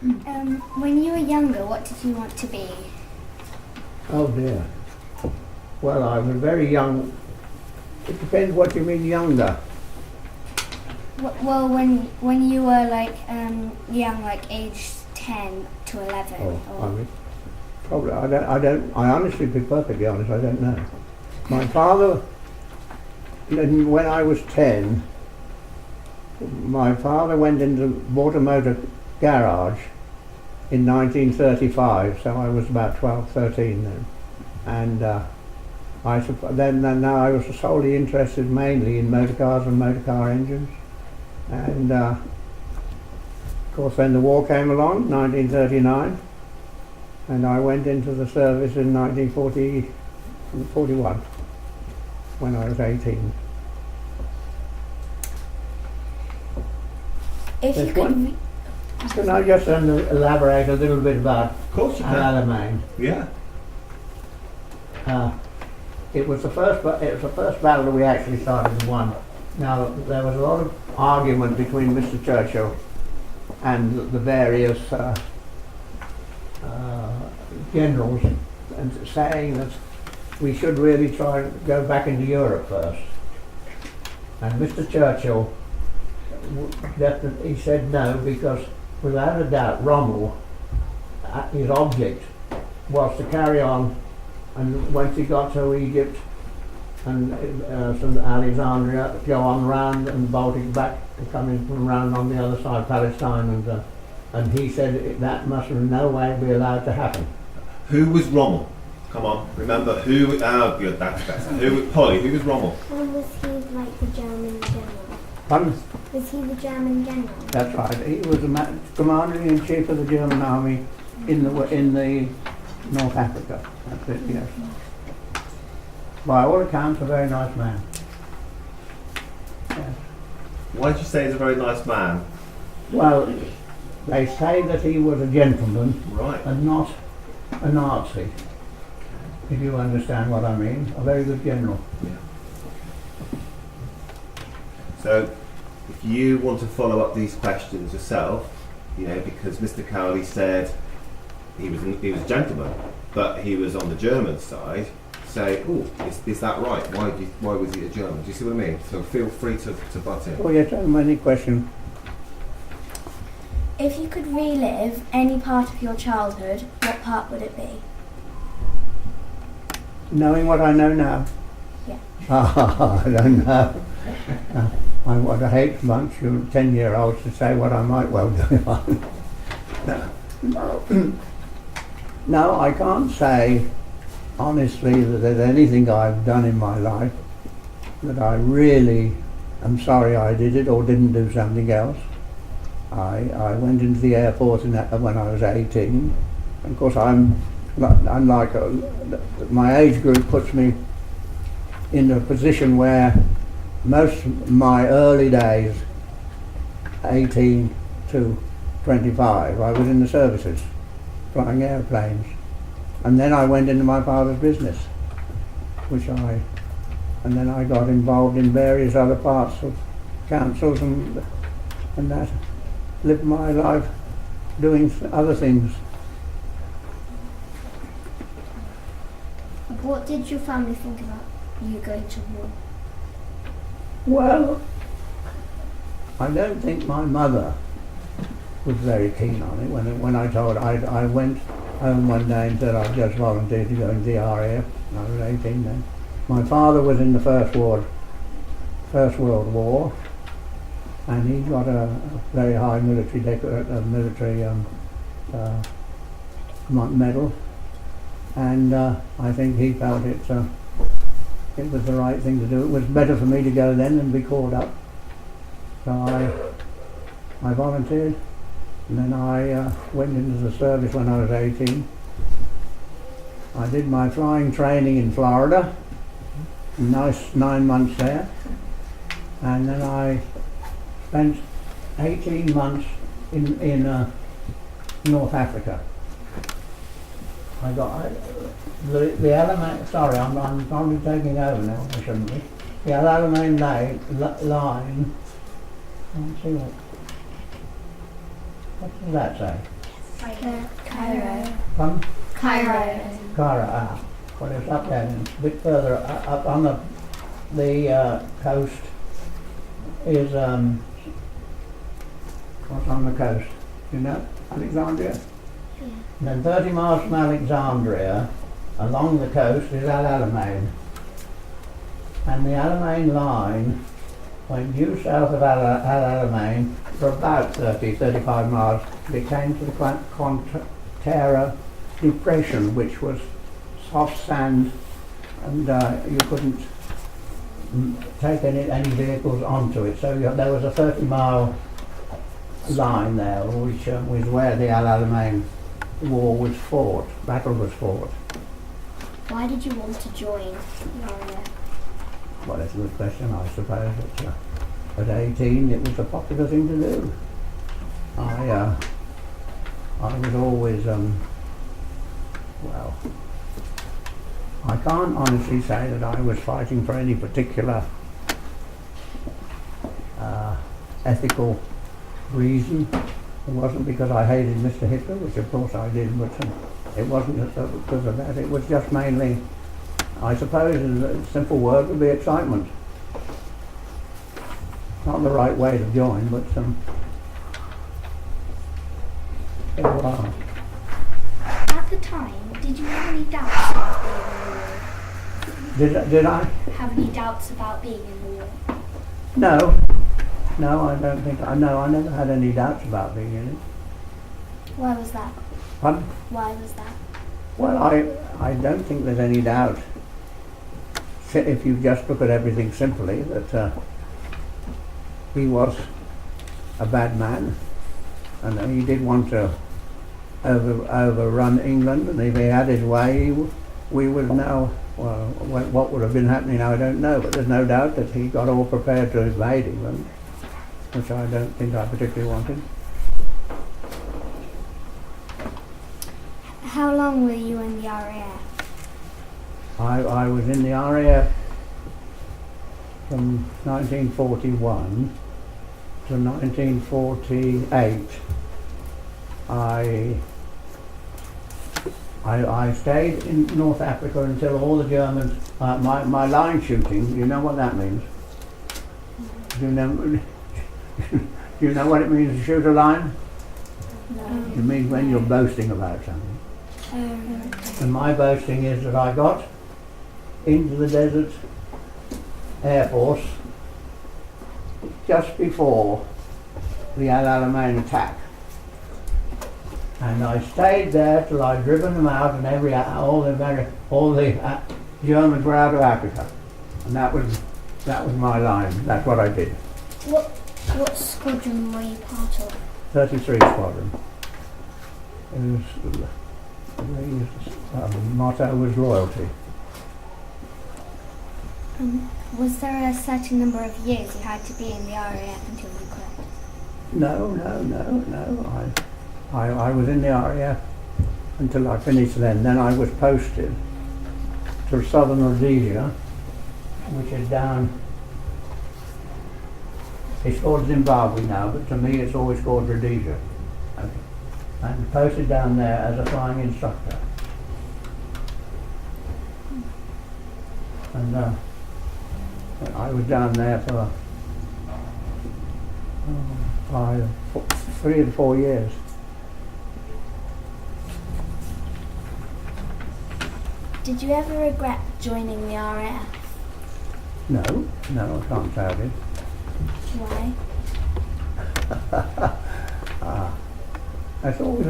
When you were younger, what did you want to be? Oh dear. Well, I was very young. It depends what you mean younger. Well, when you were like young, like age 10 to 11. I mean, probably. I honestly, to be perfectly honest, I don't know. My father, when I was 10, my father bought a motor garage in 1935, so I was about 12, 13 then. And now I was solely interested mainly in motor cars and motor car engines. And of course then the war came along, 1939, and I went into the service in 1941 when I was 18. If you could... Can I just elaborate a little bit about Of course you can. Alamein? Yeah. It was the first battle that we actually started and won. Now there was a lot of argument between Mr. Churchill and the various generals, and saying that we should really try and go back into Europe first. And Mr. Churchill definitely said no, because without a doubt Rommel, his object was to carry on, and once he got to Egypt and Alexandria, go on round and Baltic back, coming from round on the other side, Palestine, and he said that must in no way be allowed to happen. Who was Rommel? Come on, remember who? Oh, good, that's better. Polly, who was Rommel? Was he like the German general? Pardon? Was he the German general? That's right. He was the commander-in-chief of the German army in the North Africa. That's it, yes. By all accounts, a very nice man. Yes. Why did you say he's a very nice man? Well, they say that he was a gentleman, Right. and not a Nazi, if you understand what I mean. A very good general. Yeah. So, if you want to follow up these questions yourself, because Mr. Cowley said he was a gentleman, but he was on the German side. Say, oh, is that right? Why was he a German? Do you see what I mean? So feel free to butt in. Oh yes, any question? If you could relive any part of your childhood, what part would it be? Knowing what I know now? Yeah. I don't know. I would hate a bunch of 10-year-olds to say what I might well do. No, I can't say honestly that there's anything I've done in my life that I really am sorry I did it or didn't do something else. I went into the Air Force when I was 18. Of course, I'm like my age group puts me in a position where most of my early days, 18 to 25, I was in the services, flying airplanes. And then I went into my father's business, and then I got involved in various other parts of councils and that. Lived my life doing other things. What did your family think about you going to war? Well, I don't think my mother was very keen on it. When I told her, I went home one day and said I'd just volunteered to go into the RAF. I was 18 then. My father was in the First World War, and he got a very high military medal, and I think he felt it was the right thing to do. It was better for me to go then than be called up. So I volunteered, and then I went into the service when I was 18. I did my flying training in Florida, a nice 9 months there, and then I spent 18 months in North Africa. I got the element. Sorry, I'm probably taking over now. I shouldn't be. The Alamein line. Let's see what does that say? Cairo. Pardon? Cairo. Cara, well, it's up there, and a bit further up on the coast is, what's on the coast? You know, Alexandria? Yeah. And then 30 miles from Alexandria, along the coast, is Al Alamein. And the Alamein line went due south of Al Alamein for about 35 miles. It came to the Quantera Depression, which was soft sand, and you couldn't take any vehicles onto it. So there was a 30-mile line there, which was where the Al Alamein war was fought, battle was fought. Why did you want to join the RAF? Well, that's a good question, I suppose. At 18, it was a popular thing to do. I was always, well, I can't honestly say that I was fighting for any particular ethical reason. It wasn't because I hated Mr. Hitler, which of course I did, but it wasn't because of that. It was just mainly, I suppose, in a simple word, would be excitement. Not the right way to join, but there are. At the time, did you have any doubts about being in the war? Did I? Have any doubts about being in the war? No. No, I don't think I never had any doubts about being in it. Why was that? Pardon? Why was that? Well, I don't think there's any doubt, if you just look at everything simply, that he was a bad man, and he did want to overrun England, and if he had his way, we would now, well, what would have been happening, I don't know, but there's no doubt that he got all prepared to invade England, which I don't think I particularly wanted. How long were you in the RAF? I was in the RAF from 1941 to 1948. I stayed in North Africa until all the Germans, my line shooting, you know what that means? Do you know what it means to shoot a line? No. It means when you're boasting about something. And my boasting is that I got into the Desert Air Force just before the Al Alamein attack. And I stayed there till I'd driven them out, and all the Germans were out of Africa. And that was my line. That's what I did. What squadron were you part of? 33 Squadron. The motto was loyalty. Was there a certain number of years you had to be in the RAF until you quit? No. I was in the RAF until I finished then. Then I was posted to Southern Rhodesia, which is down, it's called Zimbabwe now, but to me it's always called Rhodesia. Okay. I'm posted down there as a flying instructor. And I was down there for 3 and 4 years. Did you ever regret joining the RAF? No, I can't say I did. Why? That's always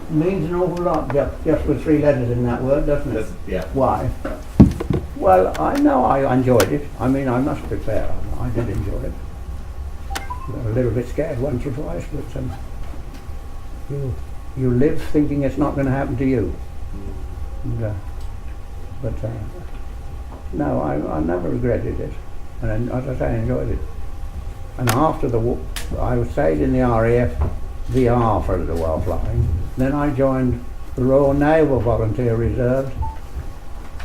means an awful lot, just with 3 letters in that word, doesn't it? Yeah. Why? Well, I know I enjoyed it. I mean, I must be fair, I did enjoy it. Got a little bit scared once or twice, but you live thinking it's not going to happen to you. And, no, I never regretted it. And as I say, I enjoyed it. And after the war, I stayed in the RAF VR for a little while flying. Then I joined the Royal Naval Volunteer Reserve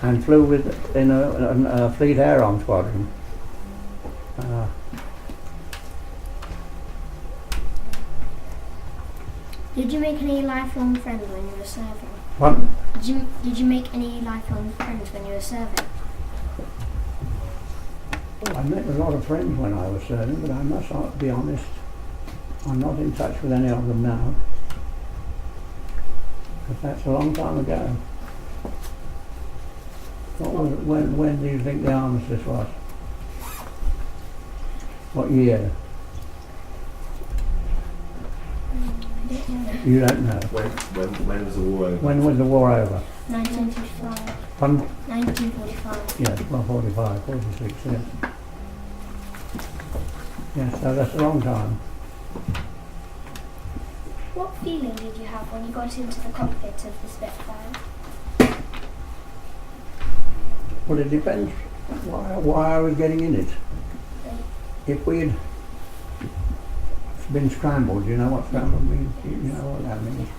and flew in a Fleet Air Arm Squadron. Did you make any lifelong friends when you were serving? Pardon? Did you make any lifelong friends when you were serving? I met a lot of friends when I was serving, but I must be honest, I'm not in touch with any of them now. Because that's a long time ago. When do you think the armistice was? What year? I don't know. You don't know. When was the war over? When was the war over? 1945. Pardon? 1945. Yes, well, 45, 46, yes. Yes, so that's a long time. What feeling did you have when you got into the cockpit of the Spitfire? Well, it depends why I was getting in it. If we had been scrambled, you know what scrambled means? You know what that means?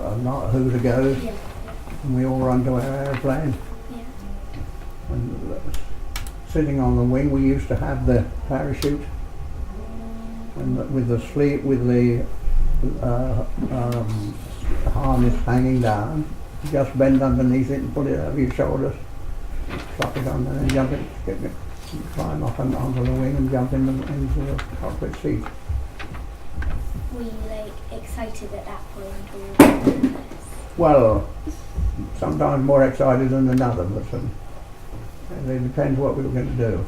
A lot who to go, Yeah. and we all run to our aeroplane. Yeah. And sitting on the wing, we used to have the parachute, and with the sleeve, with the harness hanging down. You just bend underneath it and put it over your shoulders, slap it on, and then jump it, climb up and onto the wing and jump into the cockpit seat. Were you like excited at that point? Or Well, sometimes more excited than another, but it depends what we were going to do.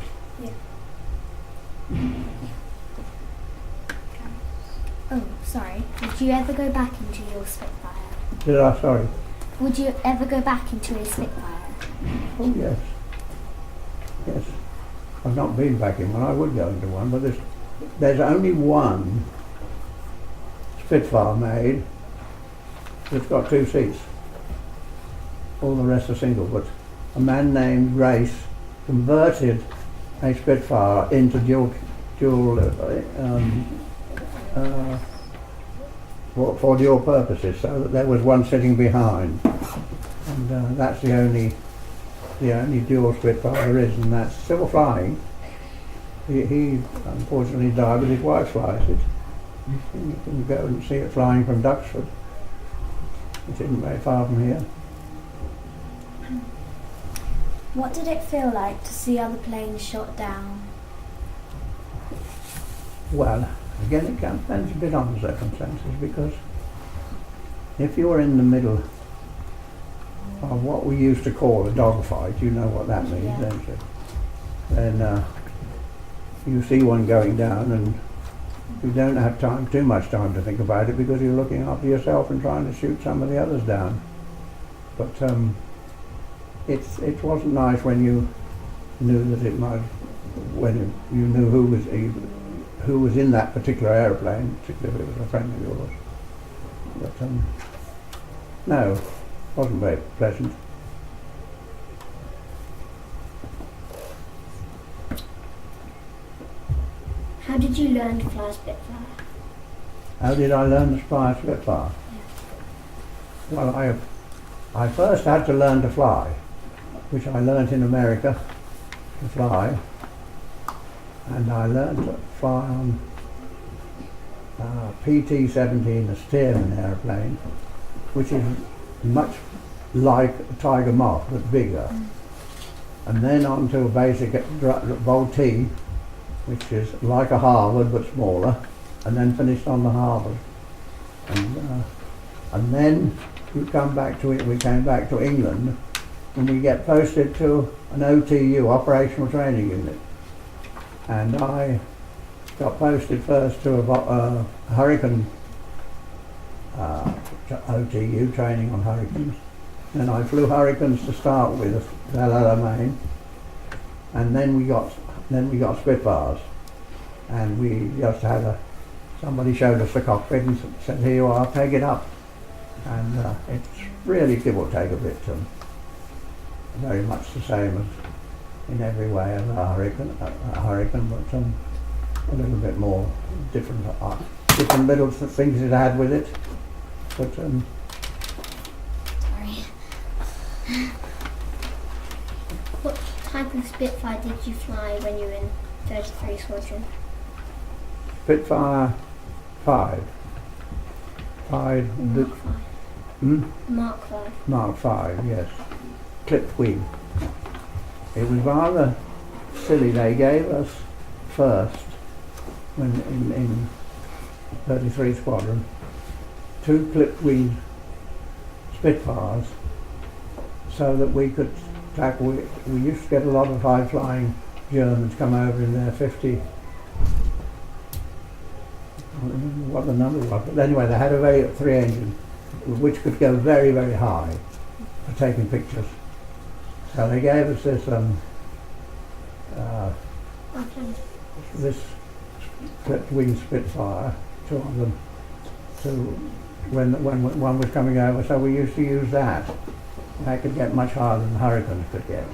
Oh, sorry. Would you ever go back into your Spitfire? Did I? Sorry. Would you ever go back into a Spitfire? Oh yes. Yes. I've not been back in one. I would go into one, but there's only one Spitfire made that's got 2 seats. All the rest are single, but a man named Grace converted a Spitfire into dual for dual purposes, so that there was one sitting behind, and that's the only dual Spitfire there is, and that's still flying. He unfortunately died, but his wife flies it. You can go and see it flying from Duxford. It isn't very far from here. what did it feel like to see other planes shot down? Well, again, it depends a bit on the circumstances, because if you're in the middle of what we used to call a dogfight, you know what that means, Yeah. don't you? Then you see one going down, and you don't have too much time to think about it, because you're looking after yourself and trying to shoot some of the others down. But it wasn't nice when you knew that it might, when you knew who was in that particular aeroplane, particularly if it was a friend of yours. But no, it wasn't very pleasant. How did you learn to fly a Spitfire? How did I learn to fly a Spitfire? Well, I first had to learn to fly, which I learnt in America to fly, and I learned to fly on PT-17, a Stearman airplane, which is much like a Tiger Moth but bigger, and then onto a basic Volt-T, which is like a Harvard but smaller, and then finished on the Harvard, and then we came back to England, and we get posted to an OTU, Operational Training Unit, and I got posted first to a Hurricane OTU, training on Hurricanes. Then I flew Hurricanes to start with, Belle Alamein, and then we got Spitfires, and we just had somebody showed us the cockpit and said, "Here you are, take it up," and it's really give or take a bit, very much the same as in every way as a Hurricane, but a little bit more different little things it had with it, but Sorry. What type of Spitfire did you fly when you were in 33 Squadron? Spitfire 5. modified Mark 5. Mark 5. Mark 5, yes. Clipped wing. It was rather silly. They gave us first, when in 33 Squadron, 2 clipped wing Spitfires, so that we could tackle. We used to get a lot of high flying Germans come over in their 50. I don't remember what the number was, but anyway, they had a very 3 engine, which could go very, very high for taking pictures. So they gave us this this clipped wing Spitfire, 2 of them, to when one was coming over. So we used to use that. They could get much higher than the Hurricanes could get.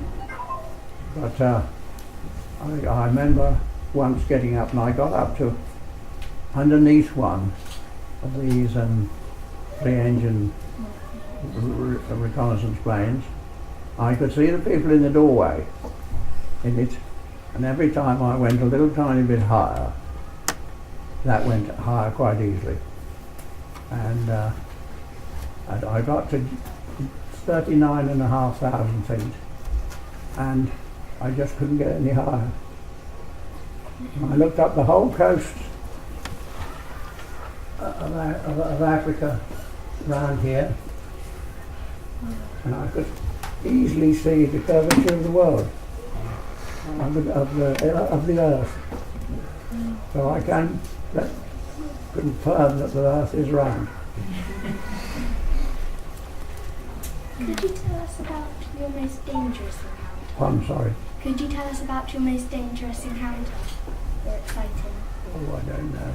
But I remember once getting up, and I got up to underneath one of these 3-engine reconnaissance planes. I could see the people in the doorway in it, and every time I went a little tiny bit higher, that went higher quite easily. And I got to 39,500 feet, and I just couldn't get any higher. And I looked up the whole coast of Africa round here, and I could easily see the curvature of the world, of the Earth. So I can confirm that the Earth is round. Could you tell us about your most dangerous encounter? I'm sorry. Could you tell us about your most dangerous encounter or exciting? Oh, I don't know.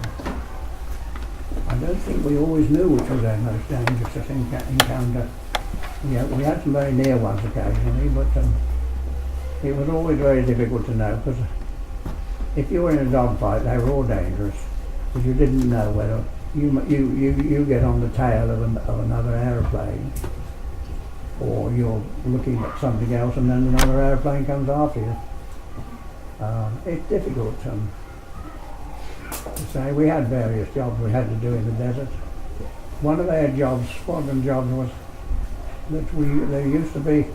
I don't think we always knew which was our most dangerous encounter. Yeah, we had some very near ones occasionally, but it was always very difficult to know, because if you were in a dogfight, they were all dangerous, because you didn't know whether you get on the tail of another aeroplane, or you're looking at something else and then another aeroplane comes after you. It's difficult to say. We had various jobs we had to do in the desert. One of our jobs, squadron jobs, was that there used to be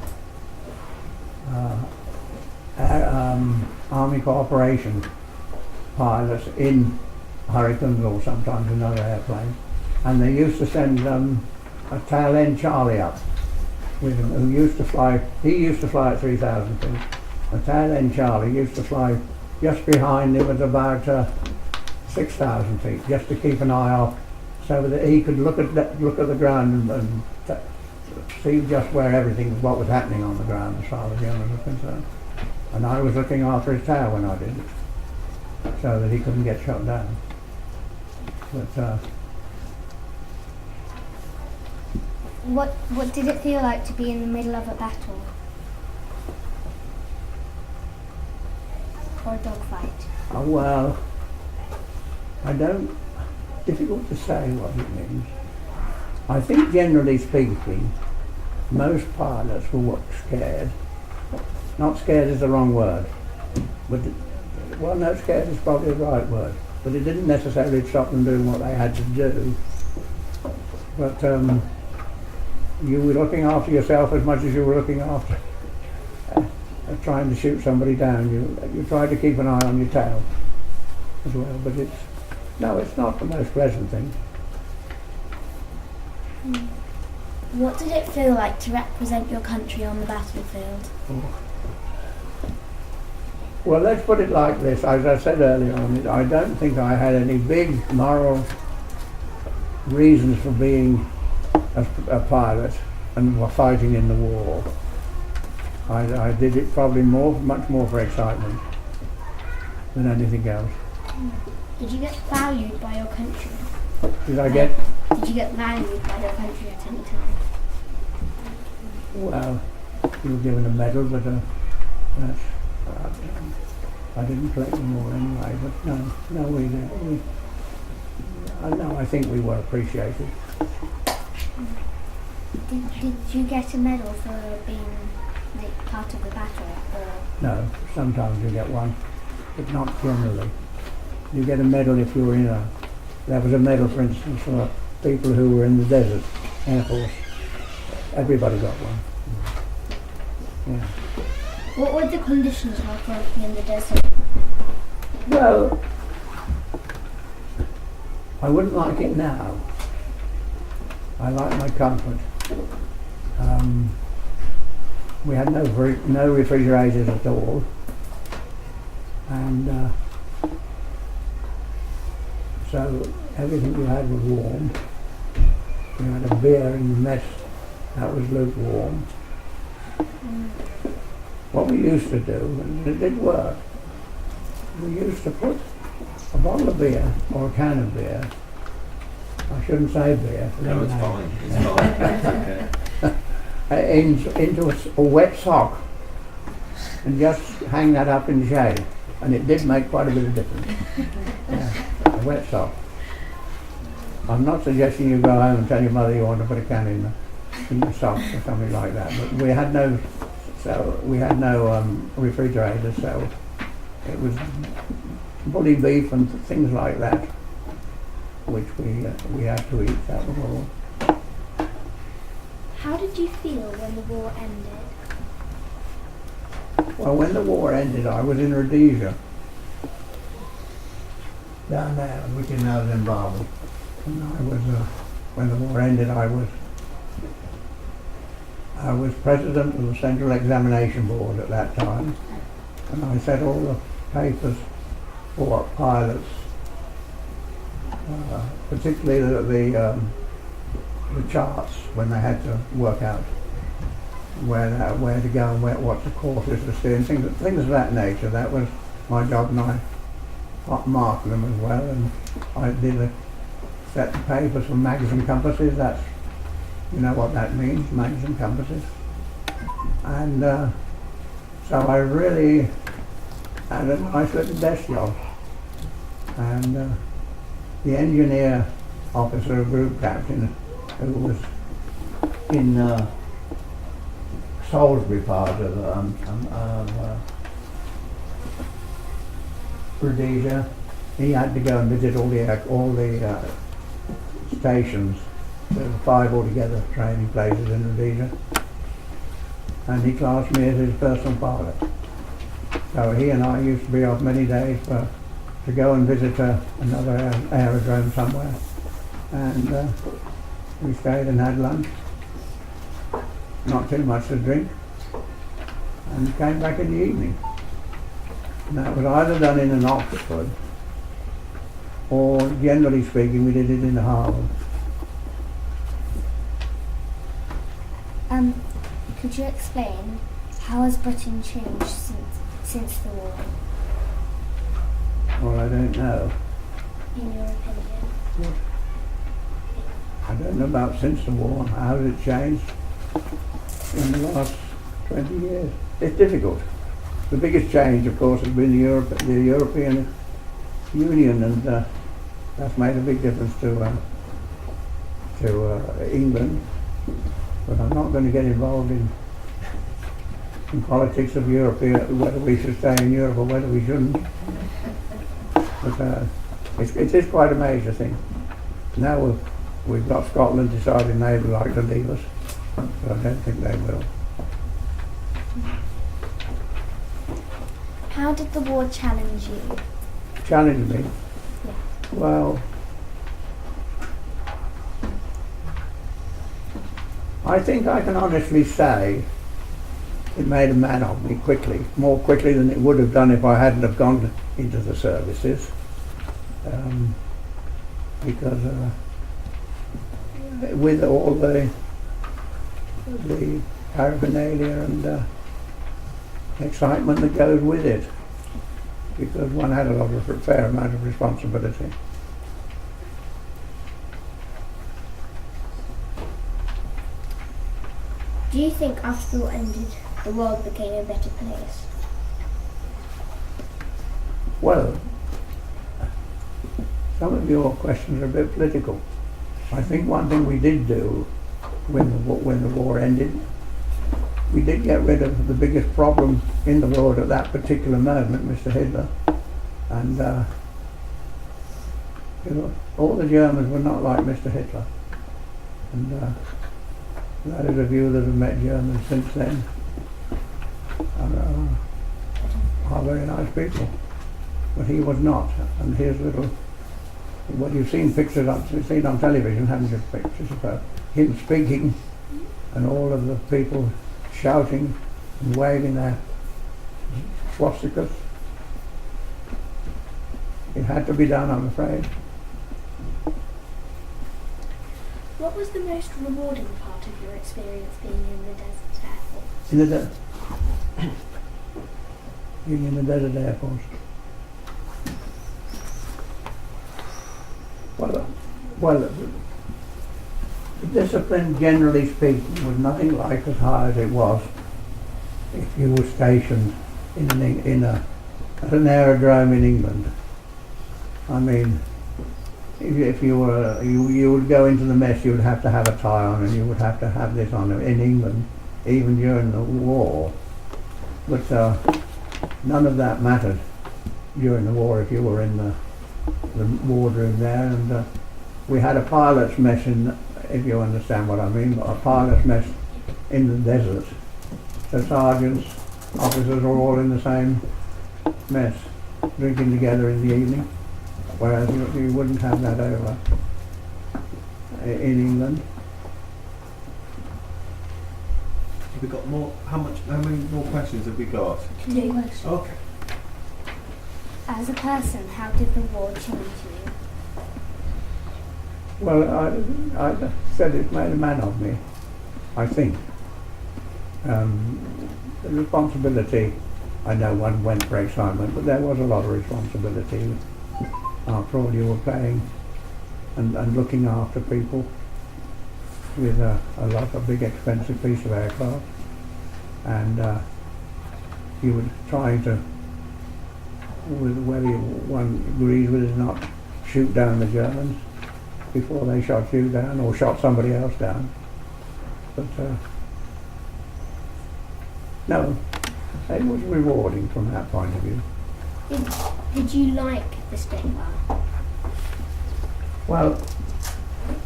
Army Cooperation pilots in Hurricanes or sometimes in other airplanes, and they used to send a tail end Charlie up with him, who used to fly. He used to fly at 3,000 feet. A tail end Charlie used to fly just behind him at about 6,000 feet, just to keep an eye off, so that he could look at the ground and see just where what was happening on the ground as far as the owners were concerned. And I was looking after his tail when I did it, so that he couldn't get shot down. But What did it feel like to be in the middle of a battle? Or a dogfight? oh well, difficult to say what it means. I think generally speaking, most pilots were scared. Not scared is the wrong word, but no, scared is probably the right word. But it didn't necessarily stop them doing what they had to do. But you were looking after yourself as much as you were looking after trying to shoot somebody down. You tried to keep an eye on your tail as well. But it's not the most pleasant thing. What did it feel like to represent your country on the battlefield? Well, let's put it like this. As I said earlier on, I don't think I had any big moral reasons for being a pilot and fighting in the war. I did it probably much more for excitement than anything else. Did you get valued by your country? Did I Did you get valued by your country at any time? Well, you were given a medal, but I didn't collect them all anyway. But no, we didn't. I think we were appreciated. Did you get a medal for being part of the battle? Or? No, sometimes you get one, but not generally. You get a medal if you were there was a medal, for instance, for people who were in the desert, Air Force. Everybody got one. Yeah. What were the conditions like working in the desert? Well, I wouldn't like it now. I like my comfort. We had no refrigerators at all, and so everything we had was warm. We had a beer in the mess that was lukewarm. What we used to do, and it did work, we used to put a bottle of beer or a can of beer. I shouldn't say beer. No, it's fine. It's fine. Into a wet sock and just hang that up in the shade, and it did make quite a bit of difference. Yeah, a wet sock. I'm not suggesting you go home and tell your mother you want to put a can in the socks or something like that, but we had no refrigerator, so it was bully beef and things like that, which we had to eat. That was all. How did you feel when the war ended? Well, when the war ended, I was in Rhodesia, down there, which is now Zimbabwe. And I was, when the war ended, I was president of the Central Examination Board at that time, and I set all the papers for pilots, particularly the charts when they had to work out where to go and what the courses to steer and things of that nature. That was my job, and I marked them as well. And I did set the papers for mags and compasses. That's, you know what that means, mags and compasses. And so I really had a nice little desk job. And the engineer officer, group captain, who was in Salisbury part of Rhodesia, he had to go and visit all the stations. There were 5 altogether training places in Rhodesia, and he classed me as his personal pilot. So he and I used to be off many days to go and visit another aerodrome somewhere, and we stayed and had lunch, not too much to drink, and came back in the evening. And that was either done in an Oxford, or generally speaking we did it in the harbour. Could you explain how has Britain changed since the war, Well, I don't know. in your opinion? I don't know about since the war. How has it changed in the last 20 years? It's difficult. The biggest change, of course, has been the European Union, and that's made a big difference to England. But I'm not going to get involved in politics of Europe, whether we should stay in Europe or whether we shouldn't. But it is quite a major thing. Now we've got Scotland deciding they would like to leave us, but I don't think they will. How did the war challenge you? Challenge me? Yeah. Well, I think I can honestly say it made a man of me quickly, more quickly than it would have done if I hadn't have gone into the services, because with all the paraphernalia and excitement that goes with it, because one had a fair amount of responsibility. Do you think after the war ended, the world became a better place? Well, some of your questions are a bit political. I think one thing we did do when the war ended, we did get rid of the biggest problem in the world at that particular moment, Mr. Hitler, and You know, all the Germans were not like Mr. Hitler. And that is a view that have met Germans since then. And, are very nice people. But he was not. And here's little, well, you've seen pictures, you've seen on television, haven't you, pictures of him speaking and all of the people shouting and waving their swastikas. It had to be done, I'm afraid. What was the most rewarding part of your experience being in the desert air force? In the desert. Being in the desert air force. Well, the discipline, generally speaking, was nothing like as high as it was if you were stationed at an aerodrome in England. I mean, if you were, you would go into the mess, you would have to have a tie on, and you would have to have this on in England, even during the war. But none of that mattered during the war if you were in the wardroom there. And we had a pilot's mess in, if you understand what I mean, but a pilot's mess in the desert. So sergeants, officers were all in the same mess, drinking together in the evening. Whereas you wouldn't have that over in England. Have we got more? How many more questions have we got? 2 questions. Okay. As a person, how did the war change you? Well, I said it made a man of me, I think. The responsibility, I know one went for excitement, but there was a lot of responsibility. After all, you were playing and looking after people with a big expensive piece of aircraft, and you were trying to, whether one agrees with it or not, shoot down the Germans before they shot you down or shot somebody else down. But no, it was rewarding from that point of view. Did you like the Spitfire? Well,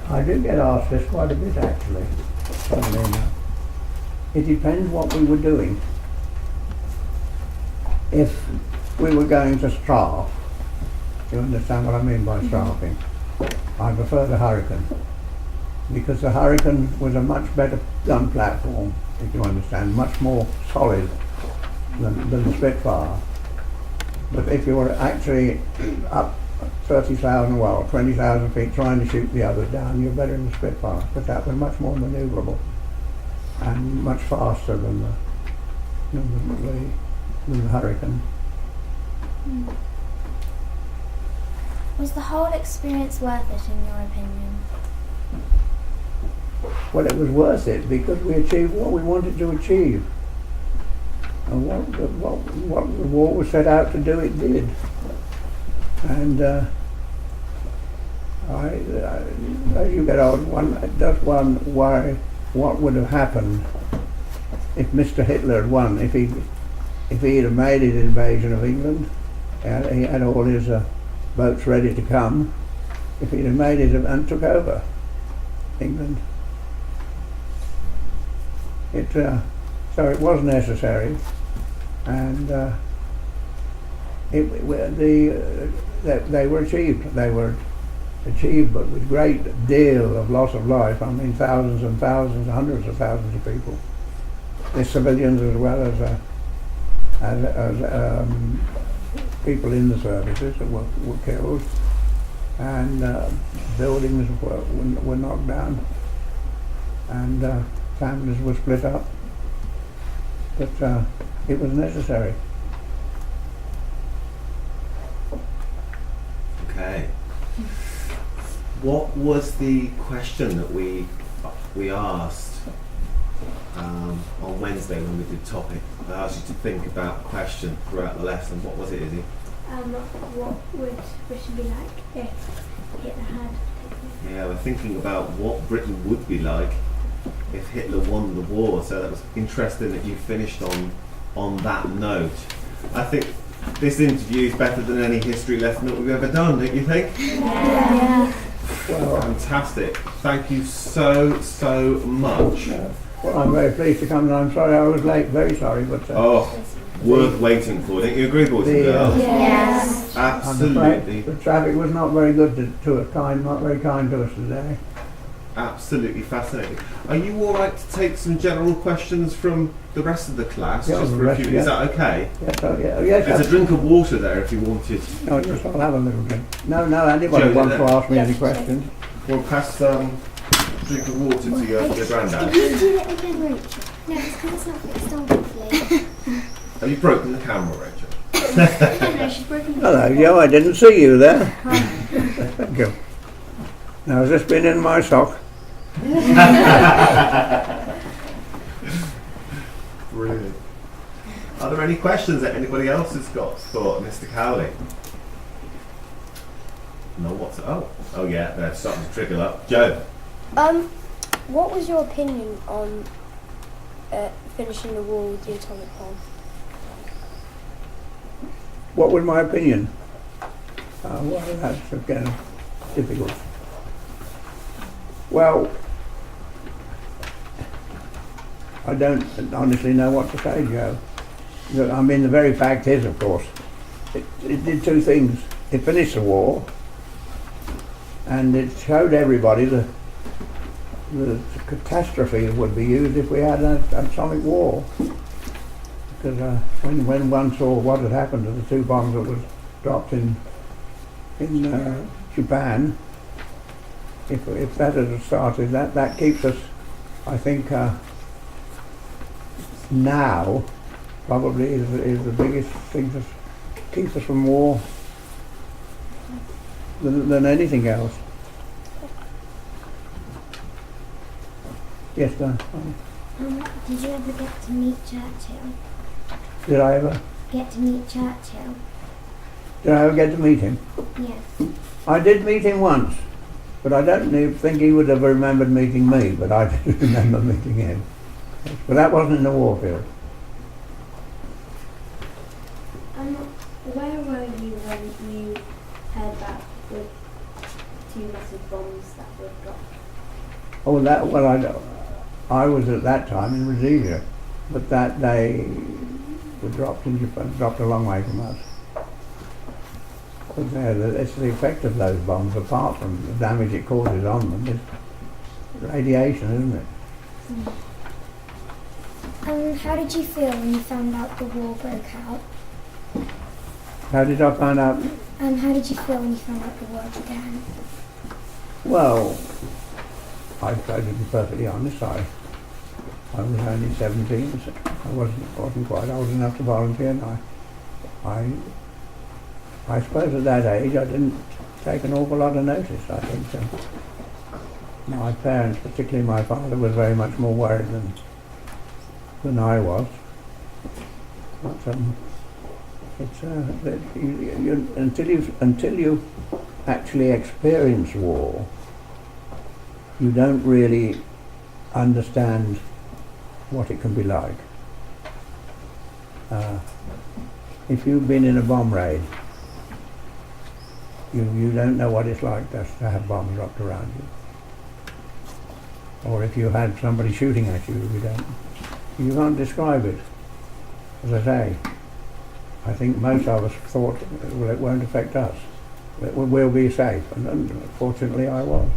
I did get asked this quite a bit actually, funnily enough. It depends what we were doing. If we were going to strafe, you understand what I mean by strafing, I prefer the Hurricane, because the Hurricane was a much better gun platform, if you understand, much more solid than the Spitfire. But if you were actually up 30,000, well, 20,000 feet trying to shoot the others down, you're better in the Spitfire, but that was much more manoeuvrable and much faster than the Hurricane. Was the whole experience worth it, in your opinion? Well, it was worth it because we achieved what we wanted to achieve. And what the war was set out to do, it did. And as you get old, one does worry what would have happened if Mr. Hitler had won, if he'd have made his invasion of England, and he had all his boats ready to come, if he'd have made it and took over England. So it was necessary, and they were achieved. They were achieved, but with great deal of loss of life. I mean, thousands and thousands, hundreds of thousands of people, the civilians as well as people in the services that were killed, and buildings were knocked down, and families were split up. But it was necessary. Okay. What was the question that we asked on Wednesday when we did topic? I asked you to think about a question throughout the lesson. What was it, Izzy? What would Britain be like if Hitler had taken Yeah, we're thinking about what Britain would be like if Hitler won the war. So that was interesting that you finished on that note. I think this interview is better than any history lesson that we've ever done, don't you think? Yeah. Well, Fantastic. Thank you so much. well, I'm very pleased to come, and I'm sorry I was late. Very sorry, but Worth waiting for. Don't you agree, boys and girls? Yes. I'm afraid Absolutely. the traffic was not very good to us. Not very kind to us today. Absolutely fascinating. Are you all right to take some general questions from the rest of the class? Yeah, just the for a rest, few. yeah. Is that okay? Yes, yes. There's a drink of water there if you wanted. No, yes, I'll have a little drink. No, anybody Joe, wants did to ask me Yes, any sure. questions. We'll pass drink of water to your granddad. Did you do it again, Rachel? No, it's because it's not fixed on properly. Have you broken the camera, Rachel? No, she's broken the Hello, Joe. I didn't see you there. Thank you. Now, has this been in my sock? Brilliant. Are there any questions that anybody else has got for Mr. Cowley? No, what's oh yeah, they're starting to trickle up. Joe. What was your opinion on finishing the war with the atomic bomb? What was my opinion? Well, that's again difficult. Well, I don't honestly know what to say, Joe. I mean, the very fact is, of course, it did two things. It finished the war, and it showed everybody the catastrophe that would be used if we had an atomic war. Because when one saw what had happened to the two bombs that was dropped in Japan, if that had started, that keeps us, I think, now probably is the biggest thing that keeps us from war than anything else. Yes, sir. Did you ever get to meet Churchill? Did I ever Get to meet Churchill? get to meet him? Yes. I did meet him once, but I don't think he would have remembered meeting me, but I did remember meeting him. But that wasn't in the warfield. Where were you when you heard about the two massive bombs that were dropped? Oh, I was at that time in Rhodesia, but that they were dropped in Japan, dropped a long way from us. But it's the effect of those bombs, apart from the damage it causes on them, is radiation, isn't it? How did you feel when you found out the war broke out? How did I find out? How did you feel when you found out the war began? Well, I tried to be perfectly honest. I was only 17, so I wasn't quite old enough to volunteer, and I suppose at that age I didn't take an awful lot of notice. I think my parents, particularly my father, was very much more worried than I was. But it's until you actually experience war, you don't really understand what it can be like. If you've been in a bomb raid, you don't know what it's like just to have bombs dropped around you. Or if you had somebody shooting at you, you can't describe it. As I say, I think most of us thought, well, it won't affect us. We'll be safe, and unfortunately I was.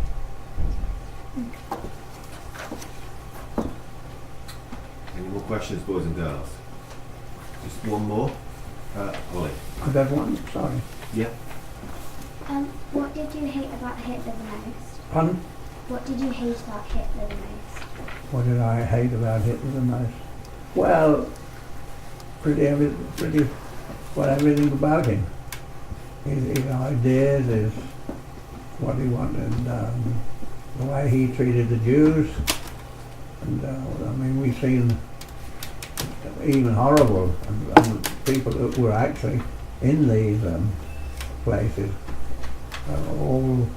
Any more questions, boys and girls? Just one more. Ollie. I've got one, sorry. Yeah. What did you hate about Hitler the most? Pardon? What did you hate about Hitler the most? What did I hate about Hitler the most? Well, everything about him. His ideas, what he wanted, the way he treated the Jews, and I mean, we've seen even horrible people that were actually in these places. All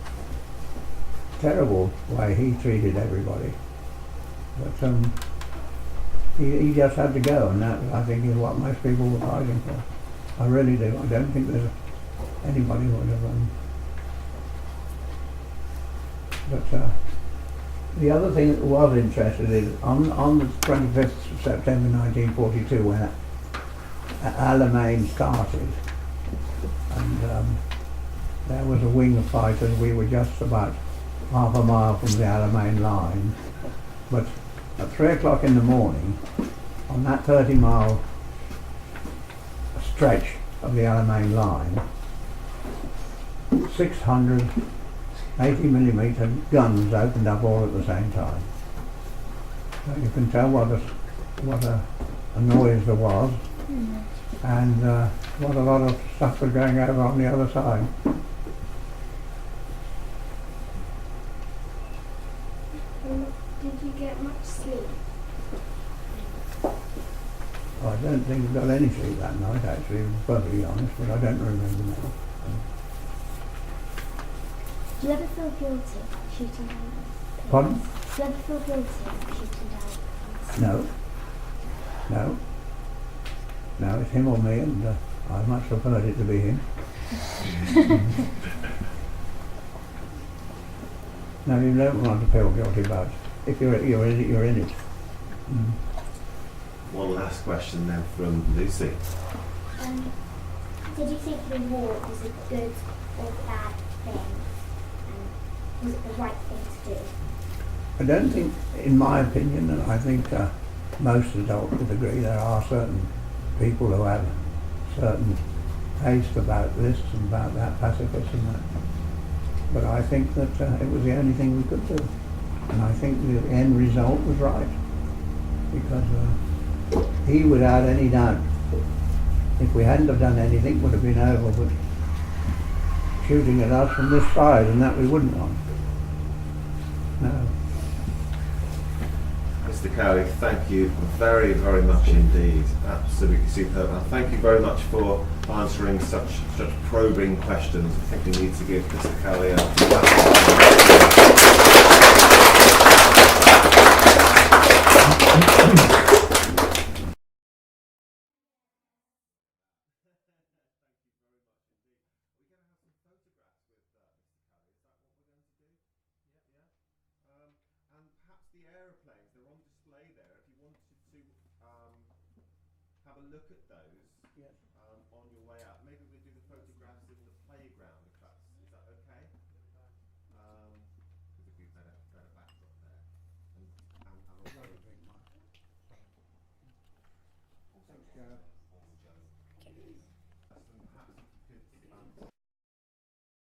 terrible way he treated everybody. But he just had to go, and that I think is what most people were fighting for. I really do. I don't think there's anybody who would have But the other thing that was interested is on the 25th of September 1942 when Alamein started, and there was a wing of fighters. We were just about half a mile from the Alamein line, but at 3 o'clock in the morning, on that 30-mile stretch of the Alamein line, 600 80mm guns opened up all at the same time. So you can tell what a noise there was, and what a lot of stuff was going over on the other side. Did you get much sleep? I don't think I got any sleep that night, actually, to be perfectly honest, but I don't remember now. Do you ever feel guilty about shooting down? Pardon? Do you ever feel guilty about shooting down? No. No. No, it's him or me, and I much preferred it to be him. No, you don't want to feel guilty about it. If you're in it, you're in it. Mm. One last question then from Lucy. Did you think the war was a good or bad thing? And was it the right thing to do? I don't think, in my opinion, and I think most adults would agree, there are certain people who have certain taste about this and about that, pacifists and that. But I think that it was the only thing we could do. And I think the end result was right. Because he, without any doubt, if we hadn't have done anything, would have been over with shooting at us from this side, and that we wouldn't have. No. Mr. Cowley, thank you very, very much indeed. Absolutely superb. And thank you very much for answering such probing questions. I think we need to give Mr. Cowley and perhaps the aeroplanes, they're on display there. If you wanted to have a look at those, Yes.